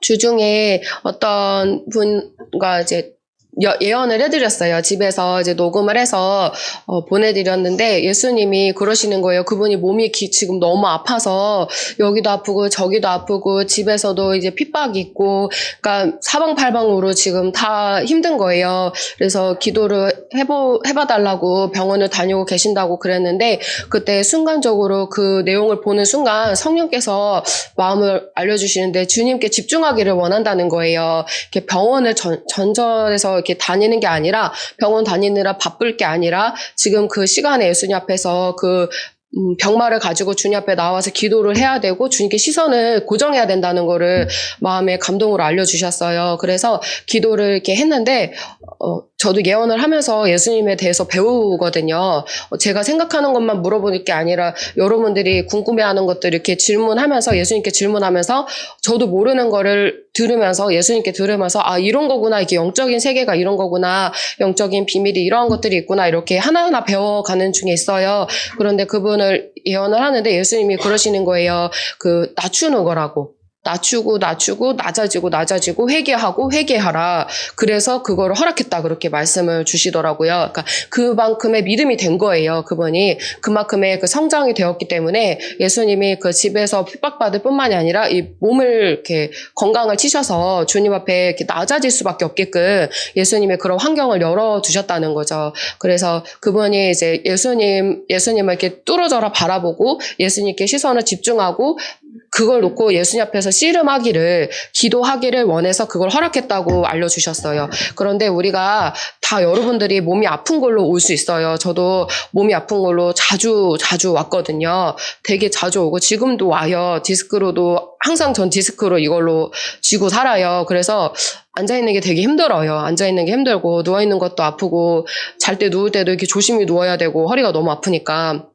주중에 어떤 분과 이제 예언을 해드렸어요. 집에서 이제 녹음을 해서 보내드렸는데 예수님이 그러시는 거예요. 그분이 몸이 지금 너무 아파서 여기도 아프고 저기도 아프고 집에서도 이제 핍박이 있고 그러니까 사방팔방으로 지금 다 힘든 거예요. 그래서 기도를 해봐달라고 병원을 다니고 계신다고 그랬는데 그때 순간적으로 그 내용을 보는 순간 성령께서 마음을 알려주시는데 주님께 집중하기를 원한다는 거예요. 이렇게 병원을 전전해서 이렇게 다니는 게 아니라 병원 다니느라 바쁠 게 아니라 지금 그 시간에 예수님 앞에서 그 병마를 가지고 주님 앞에 나와서 기도를 해야 되고 주님께 시선을 고정해야 된다는 거를 마음의 감동으로 알려주셨어요. 그래서 기도를 이렇게 했는데 저도 예언을 하면서 예수님에 대해서 배우거든요. 제가 생각하는 것만 물어보는 게 아니라 여러분들이 궁금해하는 것들 이렇게 질문하면서 예수님께 질문하면서 저도 모르는 거를 들으면서 예수님께 들으면서 아 이런 거구나 이게 영적인 세계가 이런 거구나 영적인 비밀이 이러한 것들이 있구나 이렇게 하나하나 배워가는 중에 있어요. 그런데 그분을 예언을 하는데 예수님이 그러시는 거예요. 그 낮추는 거라고. 낮추고 낮아지고 회개하고 회개하라. 그래서 그거를 허락했다 그렇게 말씀을 주시더라고요. 그러니까 그만큼의 믿음이 된 거예요. 그분이 그만큼의 그 성장이 되었기 때문에 예수님이 그 집에서 핍박받을 뿐만이 아니라 이 몸을 이렇게 건강을 치셔서 주님 앞에 이렇게 낮아질 수밖에 없게끔 예수님의 그런 환경을 열어 두셨다는 거죠. 그래서 그분이 이제 예수님을 이렇게 뚫어져라 바라보고 예수님께 시선을 집중하고 그걸 놓고 예수님 앞에서 씨름하기를 기도하기를 원해서 그걸 허락했다고 알려주셨어요. 그런데 우리가 다 여러분들이 몸이 아픈 걸로 올 수 있어요. 저도 몸이 아픈 걸로 자주 왔거든요. 되게 자주 오고 지금도 와요. 디스크로도 항상 전 디스크로 이걸로 쥐고 살아요. 그래서 앉아있는 게 되게 힘들어요. 앉아있는 게 힘들고 누워있는 것도 아프고 잘 때 누울 때도 이렇게 조심히 누워야 되고 허리가 너무 아프니까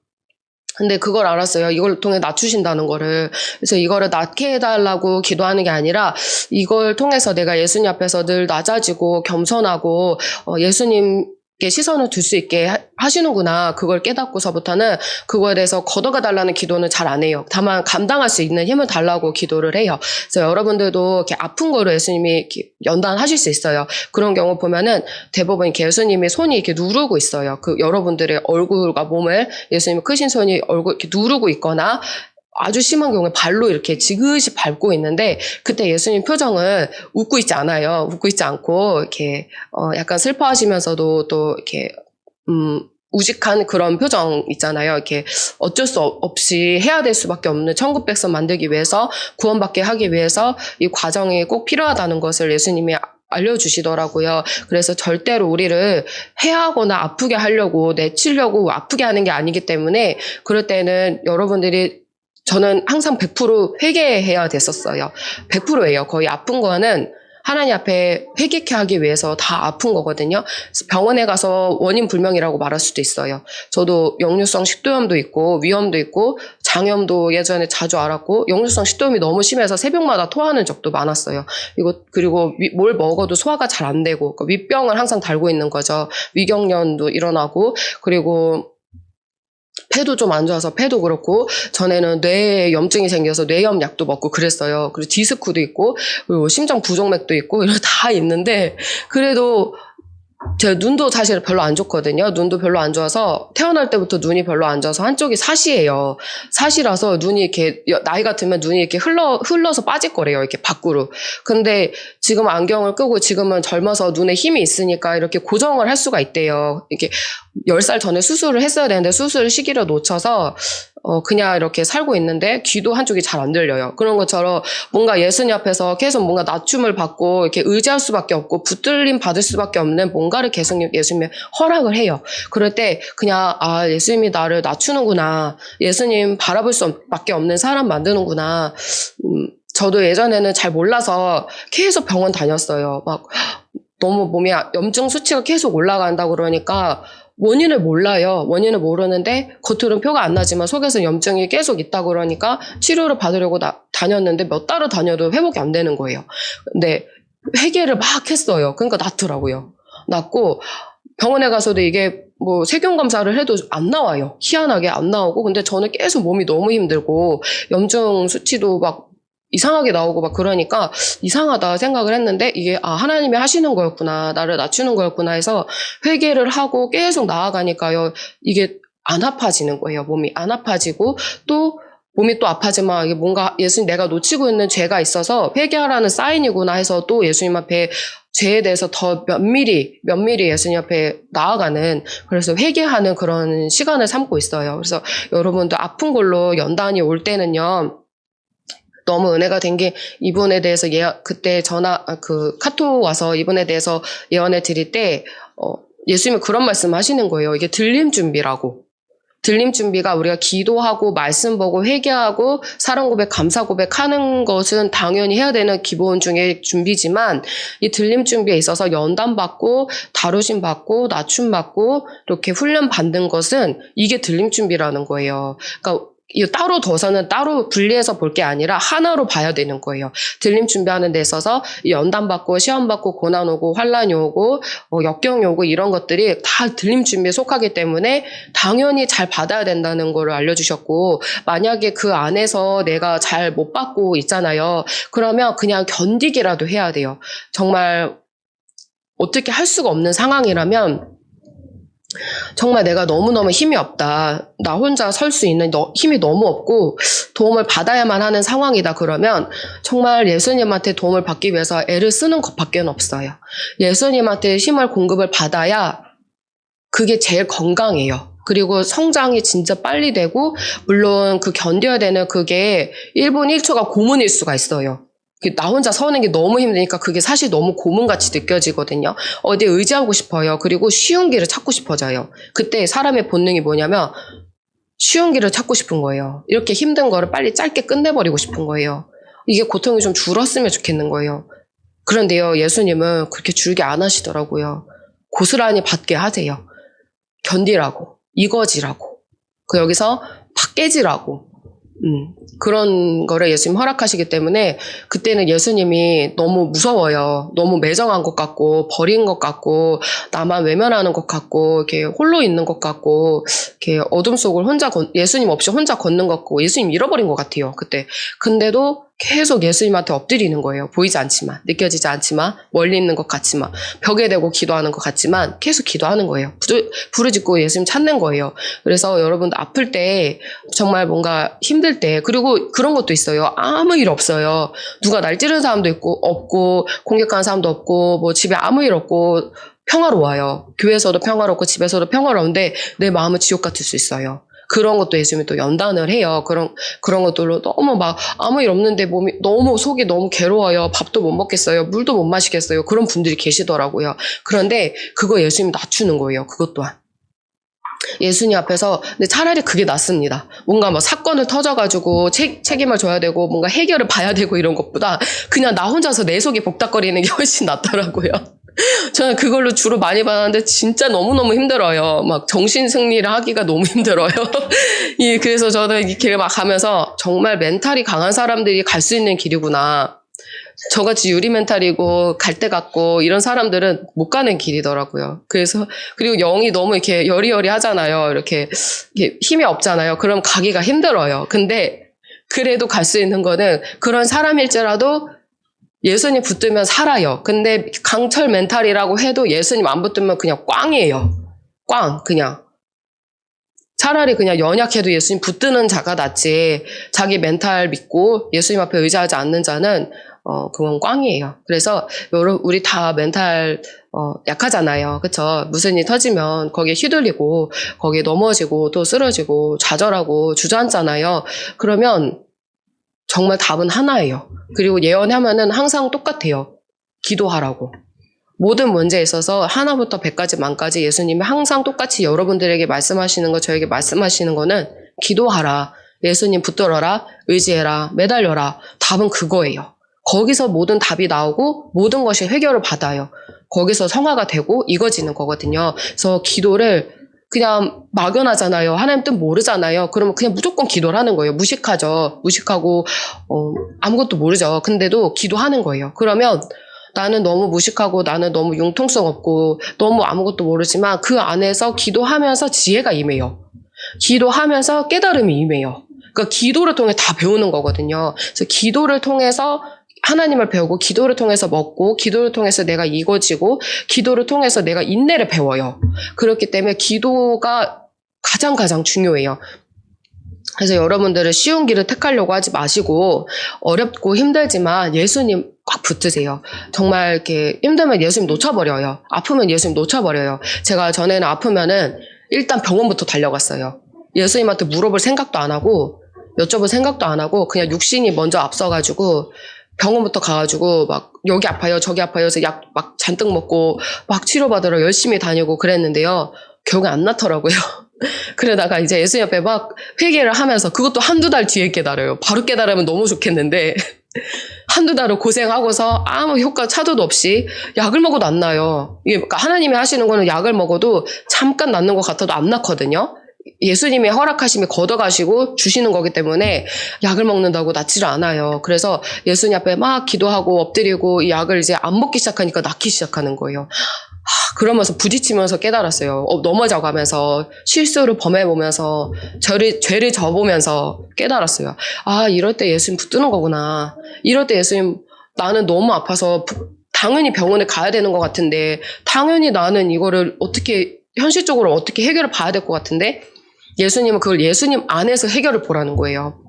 근데 그걸 알았어요. 이걸 통해 낮추신다는 거를. 그래서 이거를 낮게 해달라고 기도하는 게 아니라 이걸 통해서 내가 예수님 앞에서 늘 낮아지고 겸손하고 예수님께 시선을 둘 수 있게 하시는구나. 그걸 깨닫고서부터는 그거에 대해서 걷어가 달라는 기도는 잘 안 해요. 다만 감당할 수 있는 힘을 달라고 기도를 해요. 그래서 여러분들도 이렇게 아픈 거를 예수님이 이렇게 연단하실 수 있어요. 그런 경우 보면은 대부분 이렇게 예수님이 손이 이렇게 누르고 있어요. 그 여러분들의 얼굴과 몸을 예수님의 크신 손이 얼굴 이렇게 누르고 있거나 아주 심한 경우에 발로 이렇게 지그시 밟고 있는데 그때 예수님 표정은 웃고 있지 않아요. 웃고 있지 않고 이렇게 약간 슬퍼하시면서도 또 이렇게 우직한 그런 표정 있잖아요. 이렇게 어쩔 수 없이 해야 될 수밖에 없는 천국 백성 만들기 위해서 구원받게 하기 위해서 이 과정이 꼭 필요하다는 것을 예수님이 알려주시더라고요. 그래서 절대로 우리를 해하거나 아프게 하려고 내치려고 아프게 하는 게 아니기 때문에 그럴 때는 여러분들이 저는 항상 100% 회개해야 됐었어요. 100%예요. 거의 아픈 거는 하나님 앞에 회개케 하기 위해서 다 아픈 거거든요. 병원에 가서 원인 불명이라고 말할 수도 있어요. 저도 역류성 식도염도 있고 위염도 있고 장염도 예전에 자주 앓았고 역류성 식도염이 너무 심해서 새벽마다 토하는 적도 많았어요. 그리고 뭘 먹어도 소화가 잘 안 되고 위병을 항상 달고 있는 거죠. 위경련도 일어나고 그리고 폐도 좀 안 좋아서 폐도 그렇고 전에는 뇌에 염증이 생겨서 뇌염 약도 먹고 그랬어요. 그리고 디스크도 있고 그리고 심장 부정맥도 있고 이런 다 있는데 그래도 제 눈도 사실 별로 안 좋거든요. 눈도 별로 안 좋아서 태어날 때부터 눈이 별로 안 좋아서 한쪽이 사시예요. 사시라서 눈이 이렇게 나이 같으면 눈이 이렇게 흘러서 빠질 거래요. 이렇게 밖으로. 근데 지금 안경을 끄고 지금은 젊어서 눈에 힘이 있으니까 이렇게 고정을 할 수가 있대요. 이렇게 10살 전에 수술을 했어야 되는데 수술 시기를 놓쳐서 그냥 이렇게 살고 있는데 귀도 한쪽이 잘 안 들려요. 그런 것처럼 뭔가 예수님 앞에서 계속 뭔가 낮춤을 받고 이렇게 의지할 수밖에 없고 붙들림 받을 수밖에 없는 뭔가를 계속 예수님이 허락을 해요. 그럴 때 그냥 예수님이 나를 낮추는구나. 예수님 바라볼 수밖에 없는 사람 만드는구나. 저도 예전에는 잘 몰라서 계속 병원 다녔어요. 막 너무 몸에 염증 수치가 계속 올라간다고 그러니까 원인을 몰라요. 원인을 모르는데 겉으로는 표가 안 나지만 속에서 염증이 계속 있다고 그러니까 치료를 받으려고 다녔는데 몇 달을 다녀도 회복이 안 되는 거예요. 근데 회개를 막 했어요. 그러니까 낫더라고요. 낫고 병원에 가서도 이게 뭐 세균 검사를 해도 안 나와요. 희한하게 안 나오고 근데 저는 계속 몸이 너무 힘들고 염증 수치도 막 이상하게 나오고 막 그러니까 이상하다 생각을 했는데 이게 하나님이 하시는 거였구나. 나를 낮추는 거였구나 해서 회개를 하고 계속 나아가니까요. 이게 안 아파지는 거예요. 몸이 안 아파지고 또 몸이 또 아파지만 이게 뭔가 예수님 내가 놓치고 있는 죄가 있어서 회개하라는 사인이구나 해서 또 예수님 앞에 죄에 대해서 더 면밀히 예수님 앞에 나아가는 그래서 회개하는 그런 시간을 삼고 있어요. 그래서 여러분도 아픈 걸로 연단이 올 때는요. 너무 은혜가 된 게 이분에 대해서 그때 카톡 와서 이분에 대해서 예언을 드릴 때 예수님이 그런 말씀 하시는 거예요. 이게 들림 준비라고. 들림 준비가 우리가 기도하고 말씀 보고 회개하고 사랑 고백, 감사 고백하는 것은 당연히 해야 되는 기본 중에 준비지만 이 들림 준비에 있어서 연단 받고 다루심 받고 낮춤 받고 이렇게 훈련 받는 것은 이게 들림 준비라는 거예요. 그러니까 이 따로 둬서는 따로 분리해서 볼 게 아니라 하나로 봐야 되는 거예요. 들림 준비하는 데 있어서 연단 받고 시험 받고 고난 오고 환란이 오고 역경이 오고 이런 것들이 다 들림 준비에 속하기 때문에 당연히 잘 받아야 된다는 거를 알려주셨고 만약에 그 안에서 내가 잘 못 받고 있잖아요. 그러면 그냥 견디기라도 해야 돼요. 정말 어떻게 할 수가 없는 상황이라면 정말 내가 너무너무 힘이 없다. 나 혼자 설 수 있는 힘이 너무 없고 도움을 받아야만 하는 상황이다. 그러면 정말 예수님한테 도움을 받기 위해서 애를 쓰는 것밖에 없어요. 예수님한테 힘을 공급을 받아야 그게 제일 건강해요. 그리고 성장이 진짜 빨리 되고 물론 그 견뎌야 되는 그게 1분 1초가 고문일 수가 있어요. 나 혼자 서는 게 너무 힘드니까 그게 사실 너무 고문같이 느껴지거든요. 어디에 의지하고 싶어요. 그리고 쉬운 길을 찾고 싶어져요. 그때 사람의 본능이 뭐냐면 쉬운 길을 찾고 싶은 거예요. 이렇게 힘든 거를 빨리 짧게 끝내버리고 싶은 거예요. 이게 고통이 좀 줄었으면 좋겠는 거예요. 그런데요, 예수님은 그렇게 줄게 안 하시더라고요. 고스란히 받게 하세요. 견디라고, 이거지라고, 여기서 다 깨지라고. 그런 거를 예수님 허락하시기 때문에 그때는 예수님이 너무 무서워요. 너무 매정한 것 같고 버린 것 같고 나만 외면하는 것 같고 이렇게 홀로 있는 것 같고 이렇게 어둠 속을 예수님 없이 혼자 걷는 것 같고 예수님 잃어버린 것 같아요. 그때. 근데도 계속 예수님한테 엎드리는 거예요. 보이지 않지만, 느껴지지 않지만, 멀리 있는 것 같지만, 벽에 대고 기도하는 것 같지만 계속 기도하는 거예요. 부르짖고 예수님 찾는 거예요. 그래서 여러분도 아플 때 정말 뭔가 힘들 때 그리고 그런 것도 있어요. 아무 일 없어요. 누가 날 찌르는 사람도 없고 공격하는 사람도 없고 뭐 집에 아무 일 없고 평화로워요. 교회에서도 평화롭고 집에서도 평화로운데 내 마음은 지옥 같을 수 있어요. 그런 것도 예수님이 또 연단을 해요. 그런 것들로 너무 막 아무 일 없는데 속이 너무 괴로워요. 밥도 못 먹겠어요. 물도 못 마시겠어요. 그런 분들이 계시더라고요. 그런데 그거 예수님이 낮추는 거예요. 그것 또한. 예수님 앞에서 근데 차라리 그게 낫습니다. 뭔가 뭐 사건을 터져가지고 책임을 져야 되고 뭔가 해결을 봐야 되고 이런 것보다 그냥 나 혼자서 내 속이 복닥거리는 게 훨씬 낫더라고요. 저는 그걸로 주로 많이 받았는데 진짜 너무너무 힘들어요. 막 정신 승리를 하기가 너무 힘들어요. 그래서 저는 이 길을 막 가면서 정말 멘탈이 강한 사람들이 갈 수 있는 길이구나. 저같이 유리 멘탈이고 갈대 같고 이런 사람들은 못 가는 길이더라고요. 그리고 영이 너무 이렇게 여리여리 하잖아요. 이렇게 힘이 없잖아요. 그럼 가기가 힘들어요. 근데 그래도 갈 수 있는 거는 그런 사람일지라도 예수님 붙들면 살아요. 근데 강철 멘탈이라고 해도 예수님 안 붙들면 그냥 꽝이에요. 꽝, 그냥. 차라리 그냥 연약해도 예수님 붙드는 자가 낫지. 자기 멘탈 믿고 예수님 앞에 의지하지 않는 자는 그건 꽝이에요. 그래서 우리 다 멘탈 약하잖아요. 그쵸? 무슨 일 터지면 거기에 휘둘리고 거기에 넘어지고 또 쓰러지고 좌절하고 주저앉잖아요. 그러면 정말 답은 하나예요. 그리고 예언하면은 항상 똑같아요. 기도하라고. 모든 문제에 있어서 하나부터 100까지 만까지 예수님이 항상 똑같이 여러분들에게 말씀하시는 거, 저에게 말씀하시는 거는 기도하라. 예수님 붙들어라. 의지해라. 매달려라. 답은 그거예요. 거기서 모든 답이 나오고 모든 것이 해결을 받아요. 거기서 성화가 되고 이거지는 거거든요. 그래서 기도를 그냥 막연하잖아요. 하나님 뜻 모르잖아요. 그러면 그냥 무조건 기도를 하는 거예요. 무식하죠. 무식하고 아무것도 모르죠. 근데도 기도하는 거예요. 그러면 나는 너무 무식하고 나는 너무 융통성 없고 너무 아무것도 모르지만 그 안에서 기도하면서 지혜가 임해요. 기도하면서 깨달음이 임해요. 그러니까 기도를 통해 다 배우는 거거든요. 그래서 기도를 통해서 하나님을 배우고, 기도를 통해서 먹고, 기도를 통해서 내가 이거지고, 기도를 통해서 내가 인내를 배워요. 그렇기 때문에 기도가 가장 중요해요. 그래서 여러분들은 쉬운 길을 택하려고 하지 마시고, 어렵고 힘들지만 예수님 꽉 붙으세요. 정말 이렇게 힘들면 예수님 놓쳐버려요. 아프면 예수님 놓쳐버려요. 제가 전에는 아프면은 일단 병원부터 달려갔어요. 예수님한테 물어볼 생각도 안 하고, 여쭤볼 생각도 안 하고, 그냥 육신이 먼저 앞서가지고, 병원부터 가가지고 막 여기 아파요 저기 아파요 해서 약 막 잔뜩 먹고 막 치료받으러 열심히 다니고 그랬는데요. 결국에 안 낫더라고요. 그러다가 이제 예수님 앞에 막 회개를 하면서, 그것도 한두 달 뒤에 깨달아요. 바로 깨달으면 너무 좋겠는데 한두 달을 고생하고서 아무 효과 차도도 없이 약을 먹어도 안 나요. 이게 그러니까 하나님이 하시는 거는 약을 먹어도 잠깐 낫는 것 같아도 안 낫거든요. 예수님이 허락하심이 걷어가시고 주시는 거기 때문에 약을 먹는다고 낫지를 않아요. 그래서 예수님 앞에 막 기도하고 엎드리고 이 약을 이제 안 먹기 시작하니까 낫기 시작하는 거예요. 그러면서 부딪히면서 깨달았어요. 넘어져가면서 실수를 범해보면서 죄를 져보면서 깨달았어요. 아, 이럴 때 예수님 붙드는 거구나. 이럴 때 예수님, 나는 너무 아파서 당연히 병원에 가야 되는 것 같은데, 당연히 나는 이거를 어떻게 현실적으로 어떻게 해결을 봐야 될 것 같은데, 예수님은 그걸 예수님 안에서 해결을 보라는 거예요.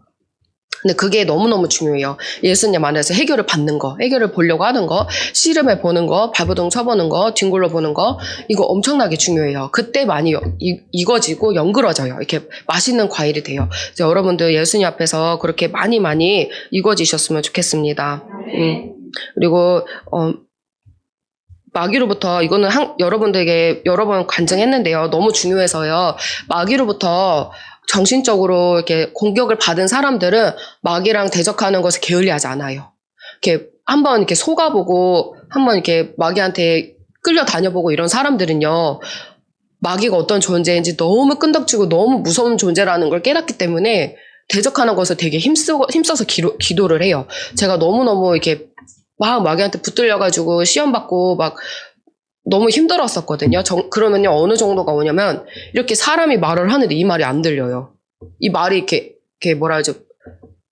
근데 그게 너무너무 중요해요. 예수님 안에서 해결을 받는 거, 해결을 보려고 하는 거, 씨름해 보는 거, 발버둥 쳐보는 거, 뒹굴러 보는 거, 이거 엄청나게 중요해요. 그때 많이 익어지고 연그러져요. 이렇게 맛있는 과일이 돼요. 그래서 여러분들 예수님 앞에서 그렇게 많이 익어지셨으면 좋겠습니다. 그리고 마귀로부터, 이거는 여러분들에게 여러 번 간증했는데요. 너무 중요해서요. 마귀로부터 정신적으로 이렇게 공격을 받은 사람들은 마귀랑 대적하는 것을 게을리하지 않아요. 이렇게 한번 이렇게 속아보고, 한번 이렇게 마귀한테 끌려 다녀보고 이런 사람들은요, 마귀가 어떤 존재인지 너무 끈덕지고 너무 무서운 존재라는 걸 깨닫기 때문에 대적하는 것을 되게 힘써서 기도를 해요. 제가 너무너무 이렇게 막 마귀한테 붙들려가지고 시험받고 막 너무 힘들었었거든요. 그러면요, 어느 정도가 오냐면, 이렇게 사람이 말을 하는데 이 말이 안 들려요. 이 말이 이렇게 뭐라 하죠?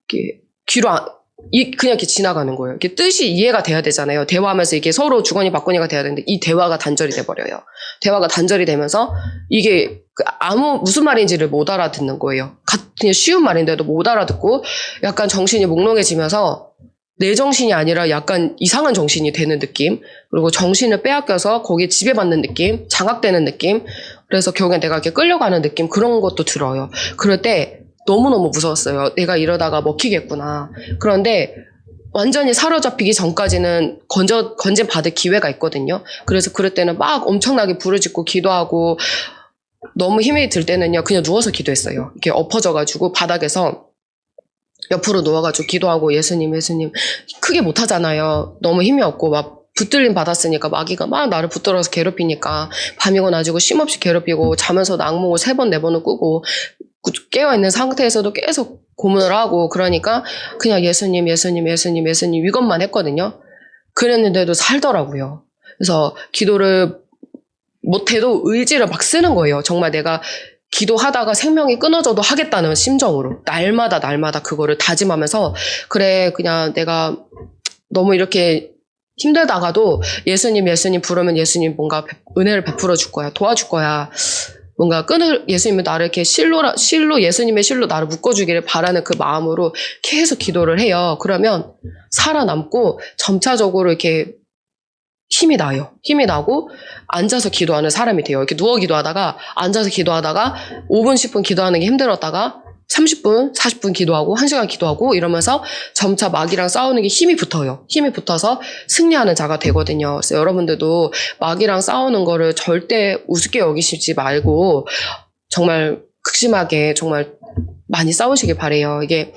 이렇게 그냥 이렇게 지나가는 거예요. 이렇게 뜻이 이해가 돼야 되잖아요. 대화하면서 이게 서로 주거니 받거니가 돼야 되는데, 이 대화가 단절이 돼버려요. 대화가 단절이 되면서, 이게 무슨 말인지를 못 알아듣는 거예요. 그냥 쉬운 말인데도 못 알아듣고, 약간 정신이 몽롱해지면서, 내 정신이 아니라 약간 이상한 정신이 되는 느낌, 그리고 정신을 빼앗겨서 거기에 지배받는 느낌, 장악되는 느낌, 그래서 결국엔 내가 이렇게 끌려가는 느낌, 그런 것도 들어요. 그럴 때 너무너무 무서웠어요. 내가 이러다가 먹히겠구나. 그런데 완전히 사로잡히기 전까지는 건진 받을 기회가 있거든요. 그래서 그럴 때는 막 엄청나게 부르짖고 기도하고, 너무 힘이 들 때는요, 그냥 누워서 기도했어요. 이렇게 엎어져가지고 바닥에서 옆으로 누워가지고 기도하고, 예수님 크게 못하잖아요. 너무 힘이 없고 막 붙들림 받았으니까 마귀가 막 나를 붙들어서 괴롭히니까 밤이고 낮이고 쉼없이 괴롭히고, 자면서도 악몽을 3번 4번을 꾸고 깨어있는 상태에서도 계속 고문을 하고, 그러니까 그냥 예수님 이것만 했거든요. 그랬는데도 살더라고요. 그래서 기도를 못해도 의지를 막 쓰는 거예요. 정말 내가 기도하다가 생명이 끊어져도 하겠다는 심정으로 날마다 그거를 다짐하면서, 그래, 그냥 내가 너무 이렇게 힘들다가도 예수님 부르면 예수님 뭔가 은혜를 베풀어 줄 거야, 도와줄 거야, 뭔가 예수님이 나를 이렇게 예수님의 실로 나를 묶어주기를 바라는 그 마음으로 계속 기도를 해요. 그러면 살아남고 점차적으로 이렇게 힘이 나요. 힘이 나고 앉아서 기도하는 사람이 돼요. 이렇게 누워 기도하다가 앉아서 기도하다가 5분, 10분 기도하는 게 힘들었다가 30분, 40분 기도하고 1시간 기도하고 이러면서 점차 마귀랑 싸우는 게 힘이 붙어요. 힘이 붙어서 승리하는 자가 되거든요. 그래서 여러분들도 마귀랑 싸우는 거를 절대 우습게 여기시지 말고 정말 극심하게 정말 많이 싸우시길 바래요. 이게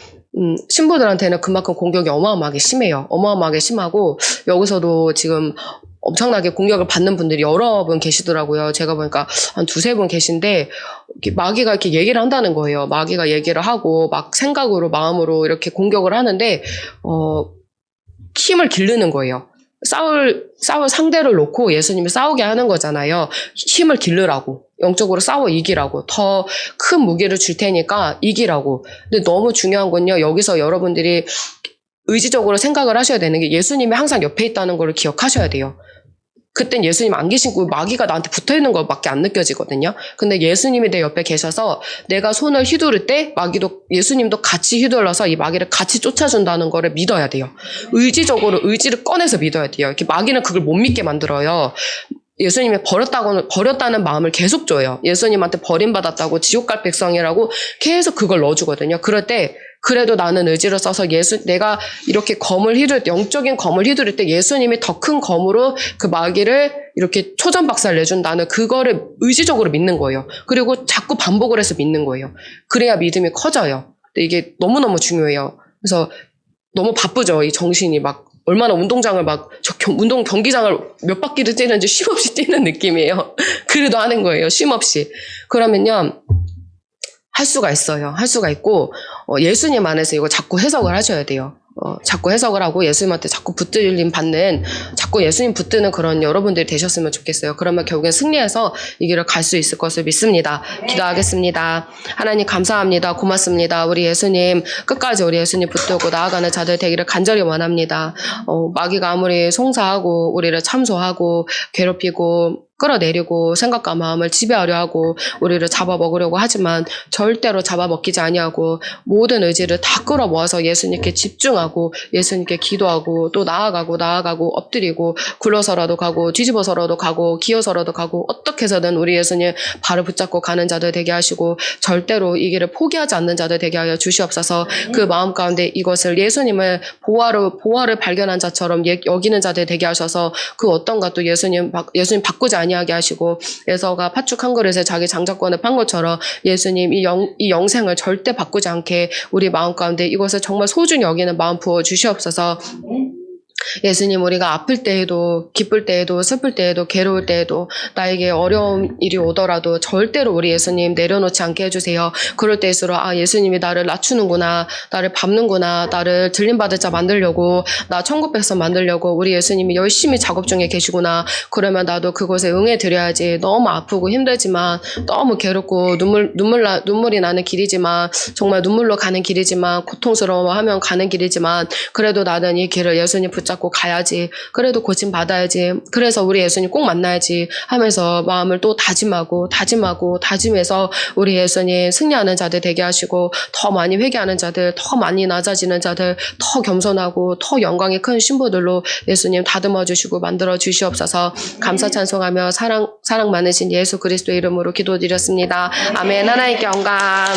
신부들한테는 그만큼 공격이 어마어마하게 심해요. 어마어마하게 심하고, 여기서도 지금 엄청나게 공격을 받는 분들이 여러 분 계시더라고요. 제가 보니까 한 2-3분 계신데, 마귀가 이렇게 얘기를 한다는 거예요. 마귀가 얘기를 하고, 막 생각으로, 마음으로 이렇게 공격을 하는데, 힘을 기르는 거예요. 싸울 상대를 놓고 예수님이 싸우게 하는 거잖아요. 힘을 기르라고. 영적으로 싸워 이기라고. 더 큰 무기를 줄 테니까 이기라고. 근데 너무 중요한 건요. 여기서 여러분들이 의지적으로 생각을 하셔야 되는 게 예수님이 항상 옆에 있다는 걸 기억하셔야 돼요. 그땐 예수님 안 계시고 마귀가 나한테 붙어있는 것밖에 안 느껴지거든요. 근데 예수님이 내 옆에 계셔서 내가 손을 휘두를 때 마귀도 예수님도 같이 휘둘러서 이 마귀를 같이 쫓아준다는 거를 믿어야 돼요. 의지적으로 의지를 꺼내서 믿어야 돼요. 이렇게 마귀는 그걸 못 믿게 만들어요. 예수님이 버렸다는 마음을 계속 줘요. 예수님한테 버림받았다고 지옥 갈 백성이라고 계속 그걸 넣어주거든요. 그럴 때 그래도 나는 의지를 써서 내가 이렇게 영적인 검을 휘두를 때 예수님이 더 큰 검으로 그 마귀를 이렇게 초전박살 내준다는 그거를 의지적으로 믿는 거예요. 그리고 자꾸 반복을 해서 믿는 거예요. 그래야 믿음이 커져요. 근데 이게 너무너무 중요해요. 그래서 너무 바쁘죠. 이 정신이 막 얼마나 운동장을 운동 경기장을 몇 바퀴를 뛰는지 쉼없이 뛰는 느낌이에요. 그래도 하는 거예요. 쉼없이. 그러면요. 할 수가 있어요. 할 수가 있고 예수님 안에서 이거 자꾸 해석을 하셔야 돼요. 자꾸 해석을 하고 예수님한테 자꾸 붙들림 받는 자꾸 예수님 붙드는 그런 여러분들이 되셨으면 좋겠어요. 그러면 결국엔 승리해서 이 길을 갈 수 있을 것을 믿습니다. 기도하겠습니다. 하나님 감사합니다. 고맙습니다. 우리 예수님 끝까지 우리 예수님 붙들고 나아가는 자들 되기를 간절히 원합니다. 마귀가 아무리 송사하고 우리를 참소하고 괴롭히고 끌어내리고 생각과 마음을 지배하려 하고 우리를 잡아먹으려고 하지만 절대로 잡아먹히지 아니하고 모든 의지를 다 끌어모아서 예수님께 집중하고 예수님께 기도하고 또 나아가고 엎드리고 굴러서라도 가고 뒤집어서라도 가고 기어서라도 가고 어떻게 해서든 우리 예수님 발을 붙잡고 가는 자들 되게 하시고 절대로 이 길을 포기하지 않는 자들 되게 하여 주시옵소서. 그 마음 가운데 이것을 예수님을 보화를 발견한 자처럼 여기는 자들 되게 하셔서 그 어떤 것도 예수님 바꾸지 아니하게 하시고 에서가 팥죽 한 그릇에 자기 장자권을 판 것처럼 예수님 이 영생을 절대 바꾸지 않게 우리 마음 가운데 이것을 정말 소중히 여기는 마음 부어 주시옵소서. 예수님 우리가 아플 때에도 기쁠 때에도 슬플 때에도 괴로울 때에도 나에게 어려운 일이 오더라도 절대로 우리 예수님 내려놓지 않게 해주세요. 그럴 때일수록 예수님이 나를 낮추는구나, 나를 밟는구나, 나를 들림받을 자 만들려고, 나 천국 백성 만들려고 우리 예수님이 열심히 작업 중에 계시구나. 그러면 나도 그곳에 응해드려야지. 너무 아프고 힘들지만 너무 괴롭고 눈물이 나는 길이지만 정말 눈물로 가는 길이지만 고통스러워하면 가는 길이지만 그래도 나는 이 길을 예수님 붙잡고 가야지. 그래도 고침 받아야지. 그래서 우리 예수님 꼭 만나야지 하면서 마음을 또 다짐해서 우리 예수님 승리하는 자들 되게 하시고 더 많이 회개하는 자들, 더 많이 낮아지는 자들, 더 겸손하고 더 영광이 큰 신부들로 예수님 다듬어 주시고 만들어 주시옵소서. 감사 찬송하며 사랑 많으신 예수 그리스도의 이름으로 기도드렸습니다. 아멘. 하나님께 영광.